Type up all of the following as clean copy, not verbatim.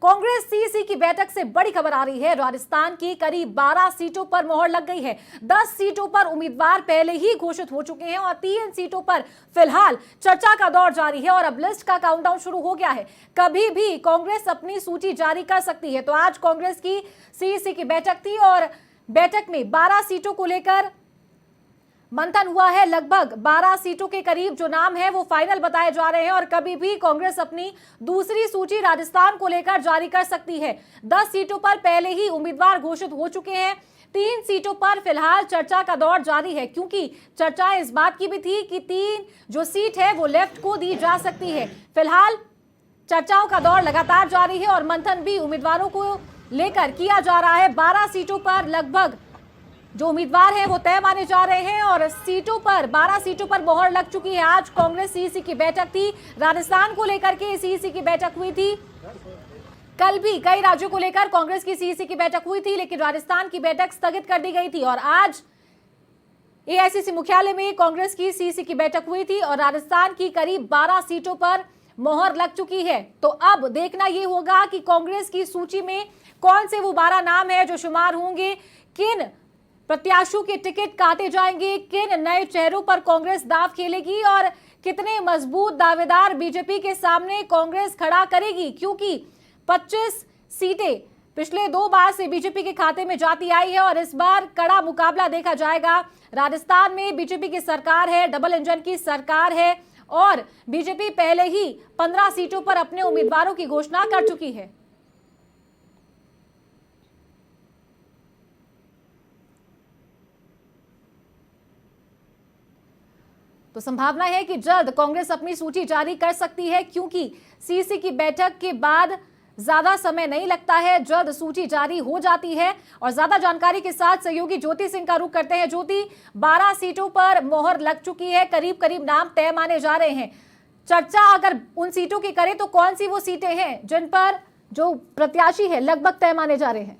Congress CEC की बैठक से बड़ी खबर आ रही है। राजस्थान की करीब 12 सीटों पर मोहर लग गई है। 10 सीटों पर उम्मीदवार पहले ही घोषित हो चुके हैं और 3 सीटों पर फिलहाल चर्चा का दौर जारी है और अब लिस्ट का काउंटडाउन शुरू हो गया है। कभी भी कांग्रेस अपनी सूची जारी कर सकती है। तो आज कांग्रेस की सीईसी की बैठक थी और बैठक में 12 सीटों को लेकर मंथन हुआ है। लगभग 12 सीटों के करीब जो नाम है वो फाइनल बताए जा रहे हैं और कभी भी कांग्रेस अपनी दूसरी सूची राजस्थान को लेकर जारी कर सकती है। 10 सीटों पर पहले ही उम्मीदवार घोषित हो चुके हैं। 3 सीटों पर फिलहाल चर्चा का दौर जारी है, क्योंकि चर्चा इस बात की भी थी कि 3 जो सीट है वो लेफ्ट को दी जा सकती है। फिलहाल चर्चाओं का दौर लगातार जारी है और मंथन भी उम्मीदवारों को लेकर किया जा रहा है। 12 सीटों पर लगभग जो उम्मीदवार हैं वो तय माने जा रहे हैं और सीटों पर 12 सीटों पर मोहर लग चुकी है। आज कांग्रेस सीईसी की बैठक थी। राजस्थान को लेकर के सीईसी की बैठक हुई थी। कल भी कई राज्यों को लेकर कांग्रेस की सीईसी की बैठक हुई थी, लेकिन राजस्थान की बैठक स्थगित कर दी गई थी और आज एआईसीसी मुख्यालय में कांग्रेस की सीईसी की बैठक हुई थी और राजस्थान की करीब 12 सीटों पर मोहर लग चुकी है। तो अब देखना यह होगा कि कांग्रेस की सूची में कौन से वो 12 नाम है जो शुमार होंगे, किन प्रत्याशियों के टिकट काटे जाएंगे, किन नए चेहरों पर कांग्रेस दांव खेलेगी और कितने मजबूत दावेदार बीजेपी के सामने कांग्रेस खड़ा करेगी, क्योंकि 25 सीटें पिछले 2 बार से बीजेपी के खाते में जाती आई है और इस बार कड़ा मुकाबला देखा जाएगा। राजस्थान में बीजेपी की सरकार है, डबल इंजन की सरकार है और बीजेपी पहले ही 15 सीटों पर अपने उम्मीदवारों की घोषणा कर चुकी है। तो संभावना है कि जल्द कांग्रेस अपनी सूची जारी कर सकती है, क्योंकि सीईसी की बैठक के बाद ज्यादा समय नहीं लगता है, जल्द सूची जारी हो जाती है। और ज्यादा जानकारी के साथ सहयोगी ज्योति सिंह का रुख करते हैं। ज्योति, 12 सीटों पर मोहर लग चुकी है, करीब करीब नाम तय माने जा रहे हैं। चर्चा अगर उन सीटों की करें तो कौन सी वो सीटें हैं जिन पर जो प्रत्याशी है लगभग तय माने जा रहे हैं?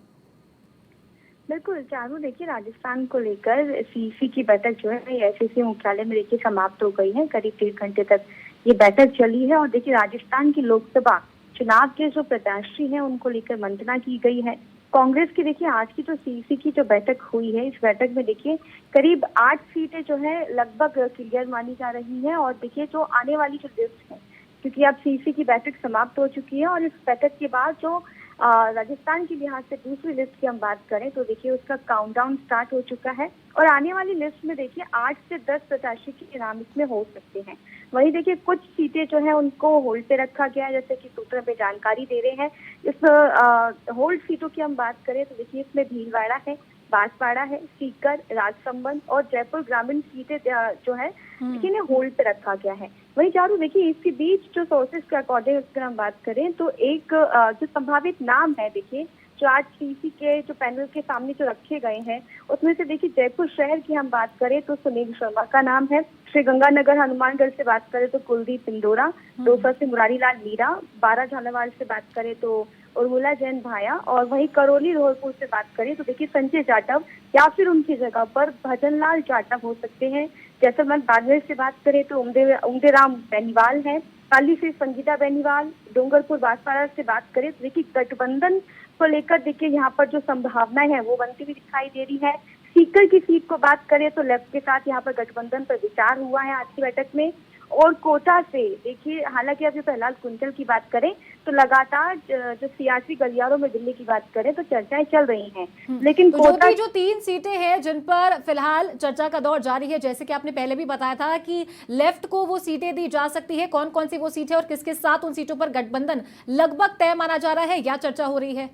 बिल्कुल चारू, देखिए राजस्थान को लेकर सीईसी की बैठक जो है एआईसीसी मुख्यालय में देखिए समाप्त हो गई है। करीब 1.5 घंटे तक ये बैठक चली है और देखिए राजस्थान की लोकसभा चुनाव के जो प्रत्याशी हैं उनको लेकर मंत्रणा की गई है। कांग्रेस की देखिए आज की जो सीईसी की जो बैठक हुई है, इस बैठक में देखिए करीब 8 सीटें जो है लगभग क्लियर मानी जा रही है और देखिए जो आने वाली जो लिस्ट है, क्योंकि अब सीईसी की बैठक समाप्त हो चुकी है और इस बैठक के बाद जो राजस्थान के लिहाज से दूसरी लिस्ट की हम बात करें तो देखिए उसका काउंटडाउन स्टार्ट हो चुका है और आने वाली लिस्ट में देखिए 8 से 10 प्रत्याशी के नाम इसमें हो सकते हैं। वहीं देखिए कुछ सीटें जो है उनको होल्ड पे रखा गया है, जैसे कि सूत्र पे जानकारी दे रहे हैं। इस होल्ड सीटों की हम बात करें तो देखिए इसमें भीलवाड़ा है, बांसवाड़ा है, सीकर, राजसमंद और जयपुर ग्रामीण सीटें जो है इन्हें होल्ड पे रखा गया है। वही चारू, देखिए इसके बीच जो सोर्सेज के अकॉर्डिंग अगर हम बात करें तो एक जो संभावित नाम है देखिए जो आज सीईसी के जो पैनल के सामने जो रखे गए हैं उसमें से देखिए जयपुर शहर की हम बात करें तो सुनील शर्मा का नाम है। श्रीगंगानगर हनुमानगढ़ से बात करें तो कुलदीप पिंदोरा, दौसा से मुरारीलाल मीरा, बारा झालावाड़ से बात करें तो उर्मिला जैन भाया और वहीं करौली रोहतपुर से बात करें तो देखिए संजय जाटव या फिर उनकी जगह पर भजनलाल जाटव हो सकते हैं। जैसलमेर बाड़मेर से बात करें तो उमदेराम बेनीवाल है, पाली से संगीता बेनीवाल, डूंगरपुर बांसवाड़ा से बात करें तो देखिए गठबंधन को लेकर देखिए यहाँ पर जो संभावनाएं हैं वो बनती हुई दिखाई दे रही है। सीकर की सीट को बात करें तो लेफ्ट के साथ यहाँ पर गठबंधन पर विचार हुआ है आज की बैठक में। और कोटा से देखिए, हालांकि अभी प्रहलाद कुंचल की बात करें तो लगातार जो सियासी गलियारों में दिल्ली की बात करें तो चर्चाएं चल रही हैं, लेकिन तो कोटा जो 3 सीटें हैं जिन पर फिलहाल चर्चा का दौर जारी है, जैसे कि आपने पहले भी बताया था कि लेफ्ट को वो सीटें दी जा सकती है, कौन कौन सी वो सीटें और किसके साथ उन सीटों पर गठबंधन लगभग तय माना जा रहा है या चर्चा हो रही है?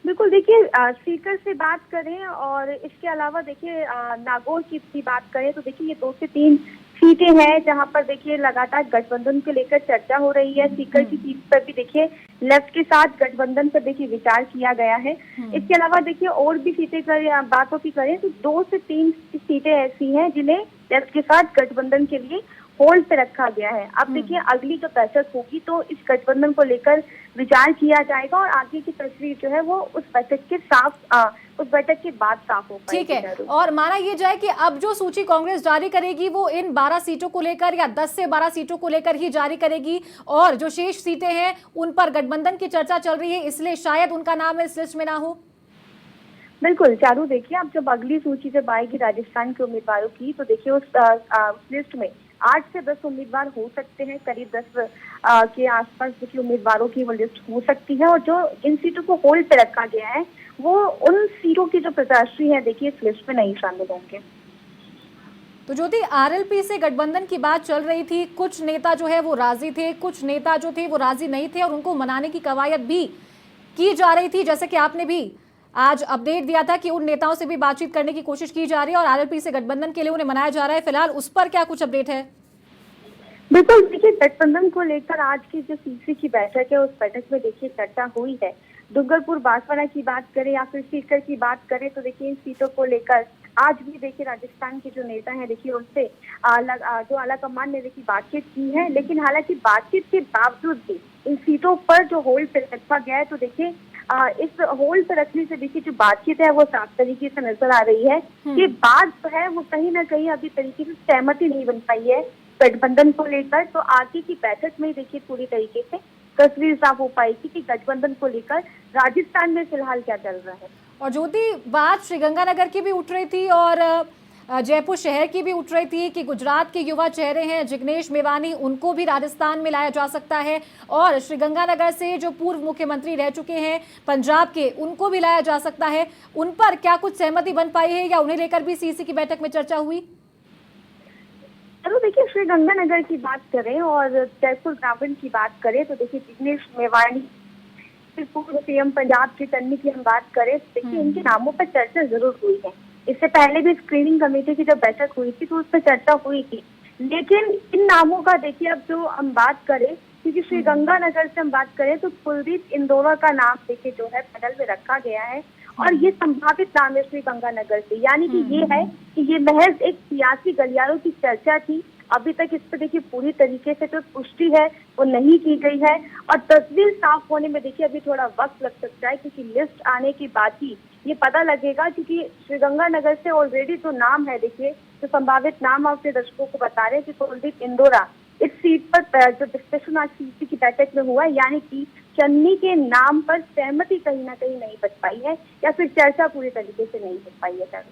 बिल्कुल, देखिए सीकर से बात करें और इसके अलावा देखिए नागौर की बात करें तो देखिए ये 2 से 3 सीटें हैं जहां पर देखिए लगातार गठबंधन को लेकर चर्चा हो रही है। सीकर की सीट पर भी देखिए लेफ्ट के साथ गठबंधन पर देखिए विचार किया गया है। इसके अलावा देखिए और भी सीटें बातों की करें तो 2 से 3 सीटें ऐसी हैं जिन्हें लेफ्ट के साथ गठबंधन के लिए होल्ड पे रखा गया है। अब देखिए अगली जो बैठक होगी तो इस गठबंधन को लेकर विचार किया जाएगा और आगे की तस्वीर जो है वो उस बैठक के बाद साफ हो पाएगी। ठीक है, और माना ये जाए कि अब जो सूची कांग्रेस जारी करेगी वो इन 12 सीटों को लेकर या 10 से 12 सीटों को लेकर ही जारी करेगी, और जो शेष सीटें हैं उन पर गठबंधन की चर्चा चल रही है, इसलिए शायद उनका नाम इस लिस्ट में ना हो। बिल्कुल चारू, देखिए अब जब अगली सूची जब आएगी राजस्थान के उम्मीदवारों की तो देखिए उस लिस्ट में 8 से 10 उम्मीदवार हो सकते हैं, करीब 10 के आसपास देखिए उम्मीदवारों की वो लिस्ट हो सकती है। और जो इन सीटों को होल्ड पे रखा गया है वो उन सीटों की जो प्रत्याशी है देखिए इस लिस्ट में नहीं शामिल होंगे। तो ज्योति, आरएलपी से गठबंधन की बात चल रही थी, कुछ नेता जो है वो राजी थे, कुछ नेता जो थे वो राजी नहीं थे, और उनको मनाने की कवायद भी की जा रही थी, जैसे कि आपने भी आज अपडेट दिया था कि उन नेताओं से भी बातचीत करने की कोशिश की जा रही है और आरएलपी से गठबंधन के लिए उन्हें मनाया जा रहा है। फिलहाल उस पर क्या कुछ अपडेट है? बिल्कुल, देखिए गठबंधन को लेकर आज की जो सीसी की बैठक है उस बैठक में देखिए चर्चा हुई है। डूंगरपुर बांसवाड़ा की बात करें या फिर सीकर की बात करें तो देखिए इन सीटों को लेकर आज भी देखिए राजस्थान के जो नेता हैं देखिए उनसे जो आला कमान ने देखिए बातचीत की है, लेकिन हालांकि बातचीत के बावजूद भी इन सीटों पर जो होल्ड पे रखा गया है तो देखिए इस होल्ड पे रखने से देखिए जो बातचीत है वो साफ तरीके से नजर आ रही है कि बात जो है वो कहीं ना कहीं अभी तरीके से सहमति नहीं बन पाई है गठबंधन को लेकर। तो आगे की बैठक में देखिए पूरी तरीके से तस्वीर साफ हो पाएगी कि गठबंधन को लेकर राजस्थान में फिलहाल क्या चल रहा है। और ज्योति, बात श्रीगंगानगर की भी उठ रही थी और जयपुर शहर की भी उठ रही थी कि गुजरात के युवा चेहरे हैं जिग्नेश मेवानी, उनको भी राजस्थान में लाया जा सकता है, और श्रीगंगानगर से जो पूर्व मुख्यमंत्री रह चुके हैं पंजाब के, उनको भी लाया जा सकता है। उन पर क्या कुछ सहमति बन पाई है या उन्हें लेकर भी सीसी की बैठक में चर्चा हुई? चलो देखिए, श्रीगंगानगर की बात करें और जयपुर ग्रामीण की बात करें तो देखिए जिग्नेश मेवानी, पूर्व सीएम पंजाब की तन्नी की हम बात करें तो देखिए इनके नामों पर चर्चा जरूर हुई है। इससे पहले भी स्क्रीनिंग कमेटी की जब बैठक हुई थी तो उस पर चर्चा हुई थी, लेकिन इन नामों का देखिए अब जो हम बात करें, क्योंकि श्रीगंगानगर से हम बात करें तो कुलदीप इंदौरा का नाम देखिए जो है पैनल में रखा गया है और ये संभावित नाम है श्रीगंगानगर से। यानी कि ये है कि ये महज एक सियासी गलियारों की चर्चा थी, अभी तक इस पर देखिए पूरी तरीके से जो पुष्टि है वो नहीं की गई है और तस्वीर साफ होने में देखिए अभी थोड़ा वक्त लग सकता है, क्योंकि लिस्ट आने के बाद ही ये पता लगेगा। क्योंकि श्रीगंगानगर से ऑलरेडी जो नाम है देखिए, जो संभावित नाम अपने दर्शकों को बता रहे हैं कि कुलदीप इंदौरा इस सीट पर जो डिस्कशन आज सीसी की बैठक में हुआ है, यानी कि चन्नी के नाम पर सहमति कहीं ना कहीं नहीं बच पाई है या फिर चर्चा पूरी तरीके से नहीं हो पाई है।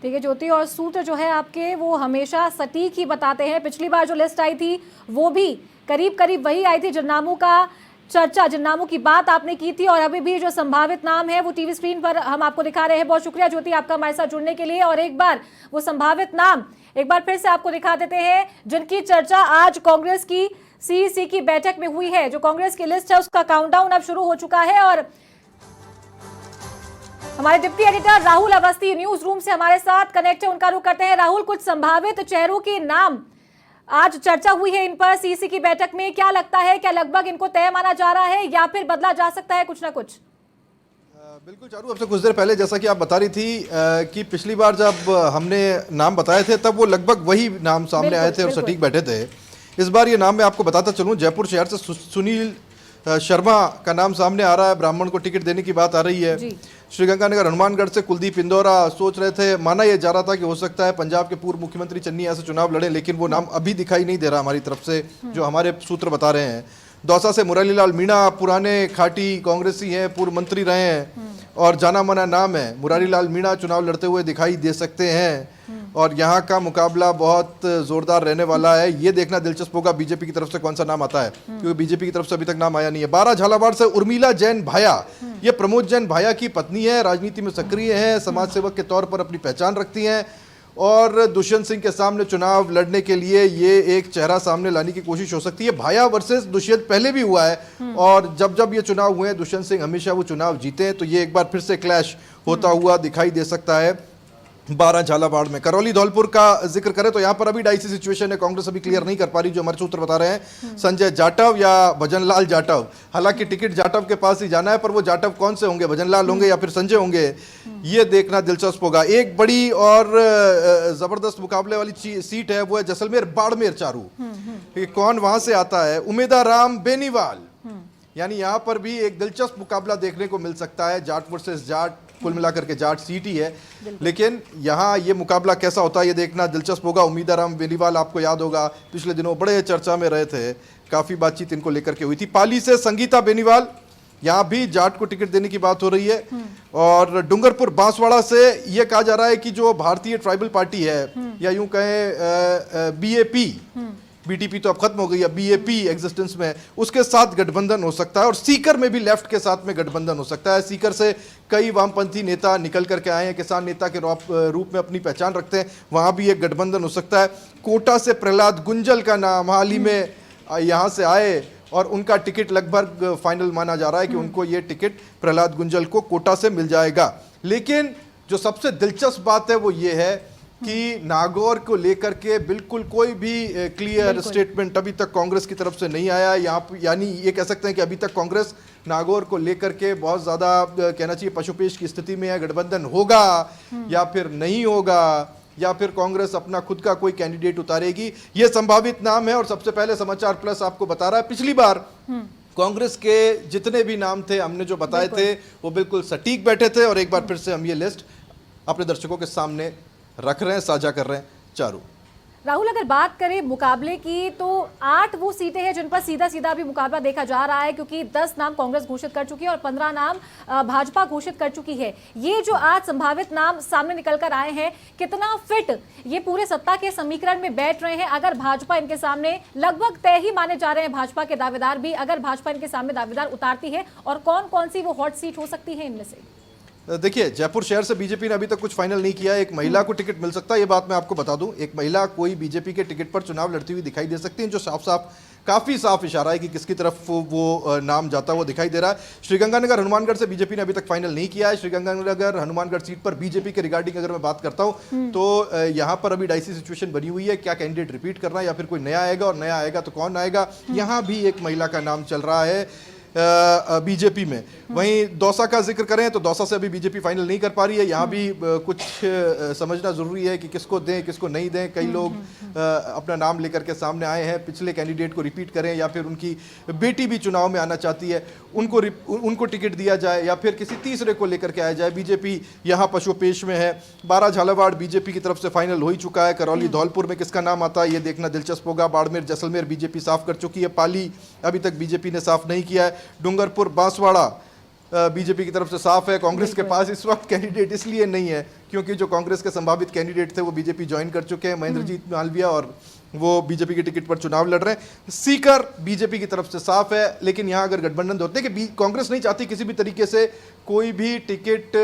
ठीक है ज्योति, और सूत्र जो है आपके वो हमेशा सटीक ही बताते हैं। पिछली बार जो लिस्ट आई थी वो भी करीब करीब वही आई थी, जिन नामों का चर्चा, जिन नामों की बात आपने की थी, और अभी भी जो संभावित नाम है वो टीवी स्क्रीन पर हम आपको दिखा रहे हैं। बहुत शुक्रिया ज्योति आपका हमारे साथ जुड़ने के लिए। और एक बार वो संभावित नाम एक बार फिर से आपको दिखा देते हैं जिनकी चर्चा आज कांग्रेस की सीईसी की बैठक में हुई है। जो कांग्रेस की लिस्ट है उसका काउंटडाउन अब शुरू हो चुका है और हमारे deputy editor Rahul Awasthi news room से हमारे साथ कनेक्ट है, उनका रुख करते हैं। राहुल, कुछ संभावित चेहरों के नाम आज चर्चा हुई है इन पर सीईसी की बैठक में, क्या लगता है, क्या लगभग इनको तय माना जा रहा है या फिर बदला जा सकता है कुछ ना कुछ? बिल्कुल चारू, अब से कुछ देर पहले जैसा कि आप बता रही थी कि पिछली बार जब हमने नाम बताए थे तब वो लगभग वही नाम सामने आए थे और सटीक बैठे थे। इस बार ये नाम मैं आपको बताता चलूं, जयपुर शहर से सुनील शर्मा का नाम सामने आ रहा है, ब्राह्मण को टिकट देने की बात आ रही है। श्रीगंगानगर हनुमानगढ़ से कुलदीप इंदौरा सोच रहे थे, माना यह जा रहा था कि हो सकता है पंजाब के पूर्व मुख्यमंत्री चन्नी ऐसे चुनाव लड़े, लेकिन वो नाम अभी दिखाई नहीं दे रहा हमारी तरफ से, जो हमारे सूत्र बता रहे हैं। दौसा से मुरारीलाल मीणा पुराने खाटी कांग्रेसी हैं, पूर्व मंत्री रहे हैं और जाना माना नाम है। मुरारीलाल मीणा चुनाव लड़ते हुए दिखाई दे सकते हैं और यहाँ का मुकाबला बहुत जोरदार रहने वाला है। ये देखना दिलचस्प होगा बीजेपी की तरफ से कौन सा नाम आता है, क्योंकि बीजेपी की तरफ से अभी तक नाम आया नहीं है। 12 झालावाड़ से उर्मिला जैन भाया, ये प्रमोद जैन भाया की पत्नी है, राजनीति में सक्रिय है, समाज सेवक के तौर पर अपनी पहचान रखती हैं और दुष्यंत सिंह के सामने चुनाव लड़ने के लिए ये एक चेहरा सामने लाने की कोशिश हो सकती है। भाया वर्सेस दुष्यंत पहले भी हुआ है और जब जब ये चुनाव हुए हैं दुष्यंत सिंह हमेशा वो चुनाव जीते हैं, तो ये एक बार फिर से क्लैश होता हुआ दिखाई दे सकता है। 12 झालावाड़ में। करौली धौलपुर का जिक्र करें तो यहाँ पर अभी डाइसी सिचुएशन है, कांग्रेस अभी क्लियर नहीं कर पा रही, जो हमारे सूत्र बता रहे हैं संजय जाटव या भजनलाल जाटव। हालांकि टिकट जाटव के पास ही जाना है, पर वो जाटव कौन से होंगे, भजनलाल होंगे या फिर संजय होंगे, ये देखना दिलचस्प होगा। एक बड़ी और जबरदस्त मुकाबले वाली सीट है, वो है जैसलमेर बाड़मेर चारू। कौन वहां से आता है, उमेदाराम बेनीवाल। यानी यहाँ पर भी एक दिलचस्प मुकाबला देखने को मिल सकता है, जाट वर्सेस जाट, कुल मिलाकर के जाट सीट ही है, लेकिन यहाँ ये मुकाबला कैसा होता है ये देखना दिलचस्प होगा। उमेदाराम बेनीवाल आपको याद होगा पिछले दिनों बड़े चर्चा में रहे थे, काफी बातचीत इनको लेकर के हुई थी। पाली से संगीता बेनीवाल, यहाँ भी जाट को टिकट देने की बात हो रही है। और डूंगरपुर बांसवाड़ा से ये कहा जा रहा है कि जो भारतीय ट्राइबल पार्टी है, या यूं कहें बीएपी, बीटीपी तो अब खत्म हो गई है, बीएपी एग्जिस्टेंस में, उसके साथ गठबंधन हो सकता है। और सीकर में भी लेफ्ट के साथ में गठबंधन हो सकता है। सीकर से कई वामपंथी नेता निकल करके आए हैं, किसान नेता के रूप में अपनी पहचान रखते हैं, वहां भी एक गठबंधन हो सकता है। कोटा से प्रहलाद गुंजल का नाम हाल ही में यहाँ से आए और उनका टिकट लगभग फाइनल माना जा रहा है कि उनको ये टिकट प्रहलाद गुंजल को कोटा से मिल जाएगा। लेकिन जो सबसे दिलचस्प बात है वो ये है कि नागौर को लेकर के बिल्कुल कोई भी क्लियर स्टेटमेंट अभी तक कांग्रेस की तरफ से नहीं आया। यहाँ यानी ये कह सकते हैं कि अभी तक कांग्रेस नागौर को लेकर के बहुत ज्यादा कहना चाहिए पशुपेश की स्थिति में है। गठबंधन होगा या फिर नहीं होगा, या फिर कांग्रेस अपना खुद का कोई कैंडिडेट उतारेगी, ये संभावित नाम है। और सबसे पहले समाचार प्लस आपको बता रहा है, पिछली बार कांग्रेस के जितने भी नाम थे हमने जो बताए थे वो बिल्कुल सटीक बैठे थे। और एक बार फिर से हम ये लिस्ट अपने दर्शकों के सामने रख रहे हैं, साझा कर रहे हैं। चारू राहुल, अगर बात करें मुकाबले की तो 8 वो सीटें हैं जिन पर सीधा सीधा भी मुकाबला देखा जा रहा है, क्योंकि 10 नाम कांग्रेस घोषित कर चुकी है और 15 नाम भाजपा घोषित कर चुकी है। ये जो आज संभावित नाम सामने निकल कर आए हैं, कितना फिट ये पूरे सत्ता के समीकरण में बैठ रहे हैं? अगर भाजपा इनके सामने लगभग तय ही माने जा रहे हैं, भाजपा के दावेदार भी, अगर भाजपा इनके सामने दावेदार उतारती है, और कौन कौन सी वो हॉट सीट हो सकती है इनमें से? देखिए, जयपुर शहर से बीजेपी ने अभी तक कुछ फाइनल नहीं किया है। एक महिला को टिकट मिल सकता है, ये बात मैं आपको बता दूं। एक महिला कोई बीजेपी के टिकट पर चुनाव लड़ती हुई दिखाई दे सकती है, जो काफी साफ इशारा है कि किसकी तरफ वो नाम जाता हुआ दिखाई दे रहा है। श्रीगंगानगर हनुमानगढ़ से बीजेपी ने अभी तक फाइनल नहीं किया है। श्रीगंगानगर हनुमानगढ़ सीट पर बीजेपी के रिगार्डिंग अगर मैं बात करता हूं तो यहां पर अभी डाइसी सिचुएशन बनी हुई है, क्या कैंडिडेट रिपीट करना है या फिर कोई नया आएगा, और नया आएगा तो कौन आएगा। यहां भी एक महिला का नाम चल रहा है बीजेपी में। वहीं दौसा का जिक्र करें तो दौसा से अभी बीजेपी फाइनल नहीं कर पा रही है। यहाँ भी कुछ समझना जरूरी है कि किसको दें किसको नहीं दें। कई लोग अपना नाम लेकर के सामने आए हैं, पिछले कैंडिडेट को रिपीट करें या फिर उनकी बेटी भी चुनाव में आना चाहती है, उनको टिकट दिया जाए या फिर किसी तीसरे को लेकर के आया जाए। बीजेपी यहाँ पशुपेश में है। 12 झालावाड़ बीजेपी की तरफ से फाइनल हो ही चुका है। करौली धौलपुर में किसका नाम आता है ये देखना दिलचस्प होगा। बाड़मेर जैसलमेर बीजेपी साफ कर चुकी है। पाली अभी तक बीजेपी ने साफ नहीं किया है। डूंगरपुर बांसवाड़ा बीजेपी की तरफ से साफ है। कांग्रेस के पास इस वक्त कैंडिडेट इसलिए नहीं है क्योंकि जो कांग्रेस के संभावित कैंडिडेट थे वो बीजेपी ज्वाइन कर चुके हैं, महेंद्रजीत मालविया, और वो बीजेपी के टिकट पर चुनाव लड़ रहे हैं। सीकर बीजेपी की तरफ से साफ है, लेकिन यहां अगर गठबंधन होते हैं कि कांग्रेस नहीं चाहती किसी भी तरीके से कोई भी टिकट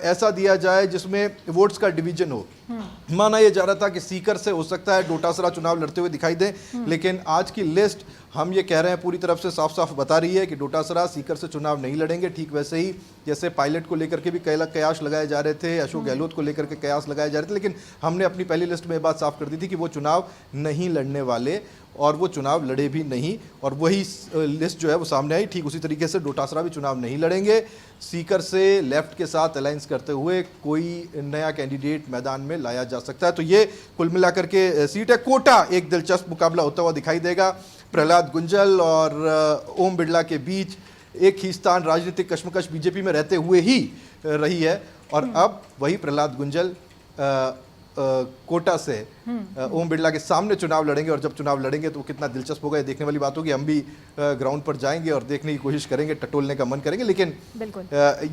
ऐसा दिया जाए जिसमें वोट्स का डिवीजन हो। माना यह जा रहा था कि सीकर से हो सकता है डोटासरा चुनाव लड़ते हुए दिखाई दे, लेकिन आज की लिस्ट हम ये कह रहे हैं पूरी तरफ से साफ साफ बता रही है कि डोटासरा सीकर से चुनाव नहीं लड़ेंगे। ठीक वैसे ही जैसे पायलट को लेकर के भी कयास लगाए जा रहे थे, अशोक गहलोत को लेकर के कयास लगाए जा रहे थे, लेकिन हमने अपनी पहली लिस्ट में ये बात साफ कर दी थी कि वो चुनाव नहीं लड़ने वाले, और वो चुनाव लड़े भी नहीं। और वही लिस्ट जो है वो सामने आई। ठीक उसी तरीके से डोटासरा भी चुनाव नहीं लड़ेंगे। सीकर से लेफ्ट के साथ अलायंस करते हुए कोई नया कैंडिडेट मैदान में लाया जा सकता है। तो ये कुल मिलाकर के सीट है। कोटा एक दिलचस्प मुकाबला होता हुआ दिखाई देगा। प्रहलाद गुंजल और ओम बिरला के बीच एक ही स्थान राजनीतिक कश्मकश बीजेपी में रहते हुए ही रही है, और अब वही प्रहलाद गुंजल कोटा से ओम बिरला के सामने चुनाव लड़ेंगे। और जब चुनाव लड़ेंगे तो कितना दिलचस्प होगा ये देखने वाली बात होगी। हम भी ग्राउंड पर जाएंगे और देखने की कोशिश करेंगे, टटोलने का मन करेंगे, लेकिन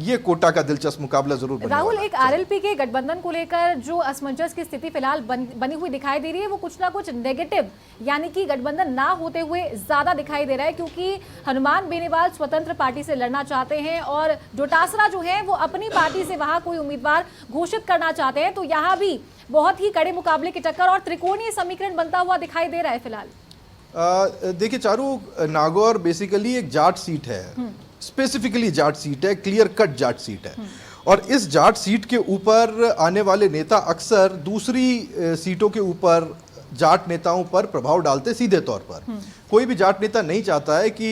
ये कोटा का दिलचस्प मुकाबला जरूर बनेगा। राहुल, एक आरएलपी के गठबंधन को लेकर जो असमंजस की स्थिति फिलहाल बनी हुई दिखाई दे रही है, वो कुछ ना कुछ नेगेटिव यानी कि गठबंधन ना होते हुए ज्यादा दिखाई दे रहा है, क्योंकि हनुमान बेनीवाल स्वतंत्र पार्टी से लड़ना चाहते हैं और डोटासरा जो है वो अपनी पार्टी से वहां कोई उम्मीदवार घोषित करना चाहते हैं। तो यहाँ भी बहुत ही कड़े मुकाबले की टक्कर और त्रिकोणीय समीकरण बनता हुआ दिखाई दे रहा है फिलहाल। देखिए चारू, नागौर बेसिकली एक जाट सीट है, स्पेसिफिकली जाट सीट है, क्लियर कट जाट सीट है। और इस जाट सीट के ऊपर आने वाले नेता अक्सर दूसरी सीटों के ऊपर जाट नेताओं पर प्रभाव डालते सीधे तौर पर। कोई भी जाट नेता नहीं चाहता है कि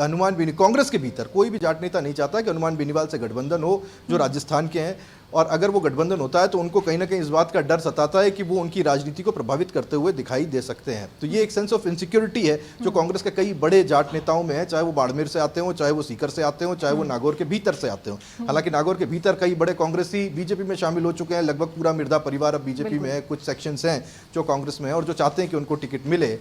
हनुमान कांग्रेस के भीतर कोई भी जाट नेता नहीं चाहता है कि हनुमान बेनीवाल से गठबंधन हो, जो राजस्थान के हैं। और अगर वो गठबंधन होता है तो उनको कहीं ना कहीं इस बात का डर सताता है कि वो उनकी राजनीति को प्रभावित करते हुए दिखाई दे सकते हैं। तो ये एक सेंस ऑफ इनसिक्योरिटी है जो कांग्रेस के कई बड़े जाट नेताओं में है, चाहे वो बाड़मेर से आते हो, चाहे वो सीकर से आते हो, चाहे वो नागौर के भीतर से आते हो। हालांकि नागौर के भीतर कई बड़े कांग्रेसी बीजेपी में शामिल हो चुके हैं, लगभग पूरा मिर्जा परिवार अब बीजेपी में है, कुछ सेक्शंस हैं जो कांग्रेस में है और जो चाहते हैं कि उनको टिकट मिले।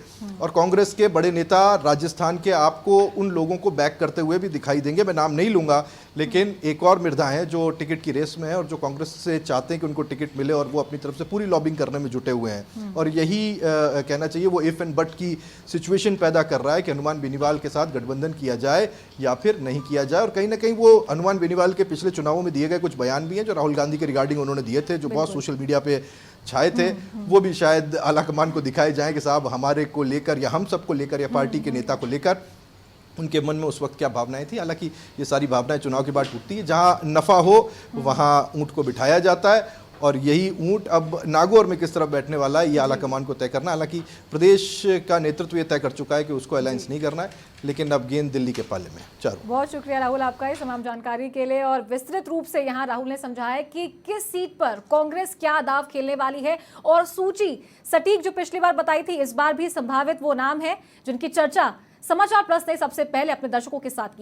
और कांग्रेस के बड़े नेता राजस्थान के आपको उन लोगों को बैक करते हुए भी दिखाई देंगे। मैं नाम नहीं लूंगा, लेकिन एक और मिर्जा है जो टिकट की रेस में है और जो कांग्रेस से चाहते हैं कि उनको टिकट मिले और वो अपनी तरफ से पूरी लॉबिंग करने में जुटे हुए हैं। और यही कहना चाहिए वो इफ एंड बट की सिचुएशन पैदा कर रहा है कि हनुमान बेनीवाल के साथ गठबंधन किया जाए या फिर नहीं किया जाए। और कहीं ना कहीं वो हनुमान बेनीवाल के पिछले चुनावों में दिए गए कुछ बयान भी हैं जो राहुल गांधी के रिगार्डिंग उन्होंने दिए थे, जो बहुत सोशल मीडिया पे छाए थे। वो भी शायद आलाकमान को दिखाए जाएं कि साहब हमारे को लेकर या हम सबको लेकर या पार्टी के नेता को लेकर उनके मन में उस वक्त क्या भावनाएं थी। हालांकि ये सारी भावनाएं चुनाव के बाद टूटती है। जहां नफा हो वहां ऊंट को बिठाया जाता है और यही ऊंट अब नागौर में किस तरफ बैठने वाला है ये आलाकमान को तय करना। हालांकि प्रदेश का नेतृत्व ये तय कर चुका है कि उसको अलायंस नहीं करना है, लेकिन अब गेंद दिल्ली के पाले में। चारों बहुत शुक्रिया राहुल आपका इस तमाम जानकारी के लिए। और विस्तृत रूप से यहाँ राहुल ने समझाया कि किस सीट पर कांग्रेस क्या दाव खेलने वाली है और सूची सटीक जो पिछली बार बताई थी इस बार भी संभावित वो नाम है जिनकी चर्चा समाचार प्लस ने सबसे पहले अपने दर्शकों के साथ की।